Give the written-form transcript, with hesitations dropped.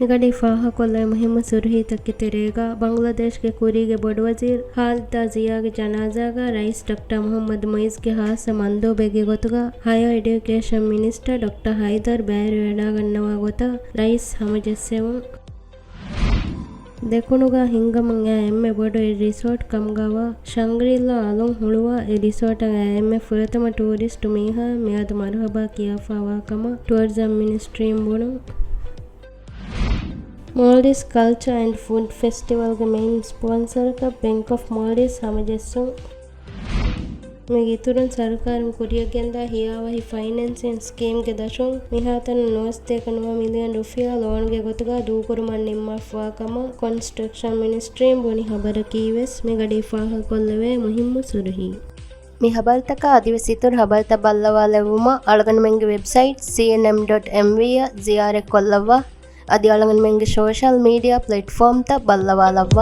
मिगड़ी फाहा कोल्ले मुहिम सुरही तक्की तेरेगा बांग्लादेश के कुरी के बड़ वजीर खालिदा जिया के जनाजागा रईस डॉक्टर मोहम्मद मुइज के हास मंदो बेगे गोतगा higher education minister doctor Haidar बैर वेडागन्नवा गोता रईस हमजेस्सेवु ದೆಕುನುಗ ಹಿಂಗಮಂಗ ಎಮ್ಮೆ ಬೊಡು ಎ ರಿಸಾರ್ಟ್ ಕಮ್ಗವ ಶಂಗ್ರಿಲಾ ಅಲೊಂ ಹುಳುವ ಎ ರಿಸಾರ್ಟ್ ಅಂಗ ಎಮ್ಮೆ ಫುರತಮ ಟೂರಿಸ್ಟ್ ಮೀಹ ಮಿಯಾದ ಮರಹಬಾ ಕಿಯಾಫಾವಾ ಕಮ ಟೂರಿಸಂ ಮಿನಿಸ್ಟ್ರಿ ಎಂಬುನು Maldives Culture and Food Festival के मेन स्पॉन्सर का बैंक ऑफ माल्डीव्स हमजेस्सु मिगितुरन सरकार कुरियगेंदा हियावहि फाइनेंसिंग स्कीम के दशुं मिहातन 91 मिलियन रुपया लोन ಗೆ ಗೊತಗ ದೂಕುರುಮನ್ ನಿಮ್ಮ ಫಾಕಮ ಕನ್ಸ್ಟ್ರಕ್ಷನ್ ಮಿನಿಸ್ಟ್ರಿ ಬುನಿ ಹಬರ ಕೀವೆಸ್ ಮಿಗಡಿ ಫಾಹ ಕೊಲ್ಲವೆ ಮುಹಿಮ್ಮು ಸುರುಹಿ ಮಿ ಹಬರ್ತಕ ಅಧಿವಸಿತುರ್ ಹಬರ್ತ ಬಲ್ಲವಾಲೆವುಮ ಅಳಗನ್ ಮೆಂಗೆ ವೆಬ್ಸೈಟ್ cnm.mv ಜಿಯಾರೆ ಕೊಲ್ಲವ ಅದಿ ಅಳಗನ್ ಮೆಂಗೆ ಸೋಶಲ್ ಮೀಡಿಯಾ ಪ್ಲಾಟ್ಫಾರ್ಮ್ ತ ಬಲ್ಲವಾಲವ್ವ